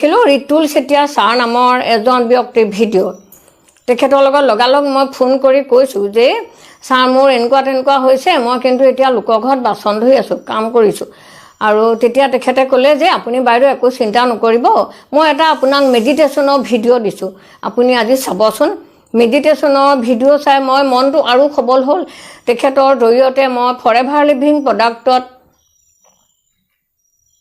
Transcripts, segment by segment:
Kilo Ritul Chetia sir নামৰ এজন ব্যক্তিৰ ভিডিঅ' তেখেতৰ লগত লগালগ মই ফোন কৰি কৈছোঁ যে ছাৰ মোৰ এনেকুৱা তেনেকুৱা হৈছে, মই কিন্তু এতিয়া লোকৰ ঘৰত বাচন ধুই আছোঁ, কাম কৰিছোঁ। আৰু তেতিয়া তেখেতে ক'লে যে আপুনি বাইদেউ একো চিন্তা নকৰিব, মই এটা আপোনাক মেডিটেশ্যনৰ ভিডিঅ' দিছোঁ, আপুনি আজি চাবচোন। মেডিটেশ্যনৰ ভিডিঅ' চাই মই মনটো আৰু সবল হ'ল। তেখেতৰ জৰিয়তে মই ফৰেভাৰ লিভিং প্ৰডাক্টত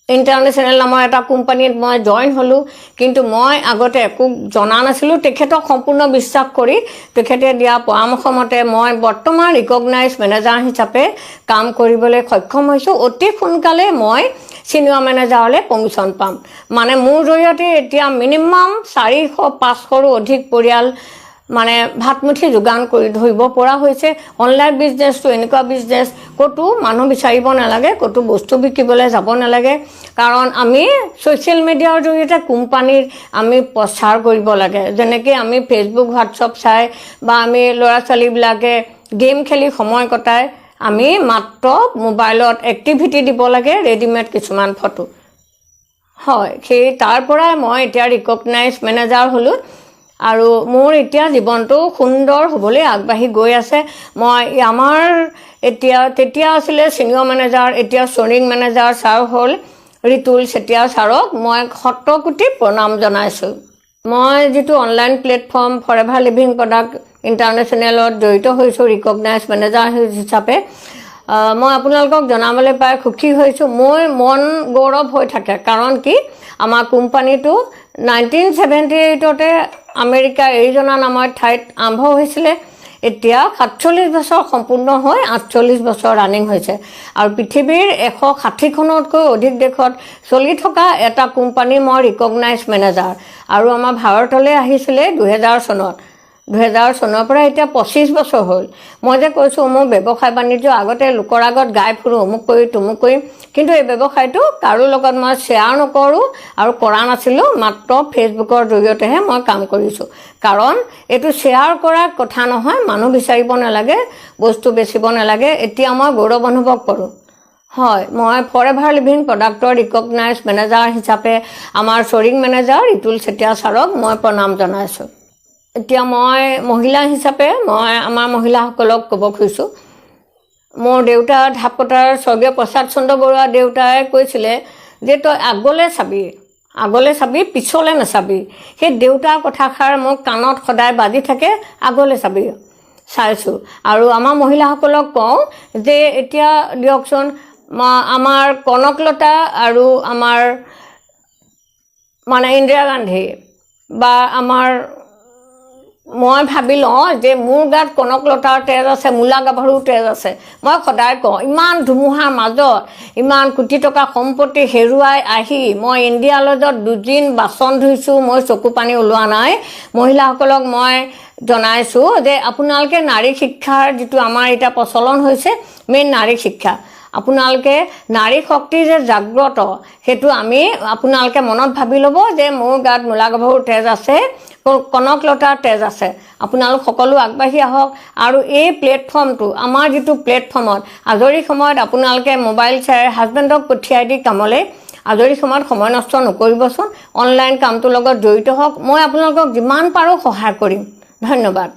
ইণ্টাৰনেশ্যনেল নামৰ এটা কোম্পানীত মই জইন হ'লোঁ। কিন্তু মই আগতে একো জনা নাছিলোঁ। তেখেতক সম্পূৰ্ণ বিশ্বাস কৰি তেখেতে দিয়া পৰামৰ্শ মতে মই বৰ্তমান ৰিকগনাইজ মেনেজাৰ হিচাপে কাম কৰিবলৈ সক্ষম হৈছোঁ। অতি সোনকালে মই ছিনিয়ৰ মেনেজাৰলৈ প্ৰমোশ্যন পাম। মানে মোৰ জৰিয়তে এতিয়া মিনিমাম 400-500ৰো অধিক পৰিয়াল মানে ভাতমুঠি যোগান কৰি ধৰিব পৰা হৈছে। অনলাইন বিজনেছটো এনেকুৱা বিজনেছ, ক'তো মানুহ বিচাৰিব নালাগে, ক'তো বস্তু বিকিবলৈ যাব নালাগে। কাৰণ আমি ছ'চিয়েল মিডিয়াৰ জৰিয়তে কোম্পানীৰ আমি প্ৰচাৰ কৰিব লাগে। যেনেকৈ আমি ফেচবুক হোৱাটছআপ চাই বা আমি ল'ৰা ছোৱালীবিলাকে গেম খেলি সময় কটাই, আমি মাত্ৰ মোবাইলত এক্টিভিটি দিব লাগে, ৰেডিমেড কিছুমান ফটো। হয়, সেই তাৰ পৰাই মই এতিয়া ৰিকগনাইজ মেনেজাৰ হ'লোঁ। আৰু মোৰ এতিয়া জীৱনটো সুন্দৰ হ'বলৈ আগবাঢ়ি গৈ আছে। মই আমাৰ তেতিয়া আছিলে ছিনিয়ৰ মেনেজাৰ, এতিয়া শ্বৰিং মেনেজাৰ ছাৰ হ'ল ৰিতুল চেতিয়া ছাৰক মই 100 কোটি প্ৰণাম জনাইছোঁ। মই যিটো online platform forever living product ইণ্টাৰনেশ্যনেলত জড়িত হৈছোঁ ৰিকগনাইজ মেনেজাৰ হিচাপে, মই আপোনালোকক জনাবলৈ পাই সুখী হৈছোঁ। মোৰ মন গৌৰৱ হৈ থাকে। কাৰণ কি, আমাৰ কোম্পানীটো 1978তে আমেৰিকা এৰিজনা নামৰ ঠাইত আৰম্ভ হৈছিলে। এতিয়া 47 বছৰ সম্পূৰ্ণ হৈ 48 বছৰ ৰানিং হৈছে। আৰু পৃথিৱীৰ 160খনতকৈ অধিক দেশত চলি থকা এটা কোম্পানী মই ৰিকগনাইজ মেনেজাৰ। আৰু আমাৰ ভাৰতলৈ আহিছিলে 2000 চনত। 2000 চনৰ পৰা এতিয়া 25 বছৰ হ'ল। মই যে কৈছোঁ মোৰ ব্যৱসায় বাণিজ্য আগতে লোকৰ আগত গাই ফুৰোঁ, অমুক কৰি তমুক কৰিম, কিন্তু এই ব্যৱসায়টো কাৰো লগত মই শ্বেয়াৰ নকৰোঁ আৰু কৰা নাছিলোঁ। মাত্ৰ ফেচবুকৰ জৰিয়তেহে মই কাম কৰিছোঁ। কাৰণ এইটো শ্বেয়াৰ কৰাৰ কথা নহয়, মানুহ বিচাৰিব নালাগে, বস্তু বেচিব নালাগে। এতিয়া মই গৌৰৱ অনুভৱ কৰোঁ। হয়, মই ফৰেভাৰ লিভিং প্ৰডাক্টৰ ৰিকগনাইজ মেনেজাৰ হিচাপে আমাৰ শ্বৰিং মেনেজাৰ ৰিতুল চেতিয়া ছাৰক মই প্ৰণাম জনাইছোঁ। এতিয়া মই মহিলা হিচাপে মই আমাৰ মহিলাসকলক ক'ব খুজিছোঁ, মোৰ দেউতা ঢাপকটাৰ স্বৰ্গীয় প্ৰসাদ চন্দ্ৰ বৰুৱা দেউতাই কৈছিলে যে তই আগলৈ চাবি পিছলৈ নাচাবি। সেই দেউতাৰ কথাষাৰ মোক কাণত সদায় বাজি থাকে, আগলৈ চাবি। চাইছোঁ। আৰু আমাৰ মহিলাসকলক কওঁ যে এতিয়া দিয়কচোন, আমাৰ কনকলতা আৰু আমাৰ মানে ইন্দিৰা গান্ধী বা মই ভাবি লওঁ যে মোৰ গাত কনকলতাৰ তেজ আছে, মূলা গাভৰুৰ তেজ আছে। মই সদায় কওঁ, ইমান ধুমুহাৰ মাজত ইমান কোটি টকা সম্পত্তি হেৰুৱাই আহি মই ইণ্ডিয়া লজত 2 দিন বাচন ধুইছোঁ, মই চকু পানী ওলোৱা নাই। মহিলাসকলক মই জনাইছোঁ যে আপোনালোকে নাৰী শিক্ষাৰ যিটো আমাৰ এতিয়া প্ৰচলন হৈছে, মেইন নাৰী শিক্ষা, আপোনালোকে নাৰী শক্তি যে জাগ্ৰত, সেইটো আপোনালোকে মনত ভাবি ল'ব যে মোৰ গাত মূলা গাভৰুৰ তেজ আছে, কনকলতাৰ তেজ আছে। আপোনালোক সকলো আগবাঢ়ি আহক। আৰু এই প্লেটফৰ্মটো আমাৰ যিটো প্লেটফৰ্মত আজৰি সময়ত আপোনালোকে মোবাইল চাই হাজবেণ্ডক পঠিয়াই দি কামলৈ আজৰি সময়ত সময় নষ্ট নকৰিবচোন। অনলাইন কামটোৰ লগত জড়িত হওক। মই আপোনালোকক যিমান পাৰোঁ সহায় কৰিম। ধন্যবাদ।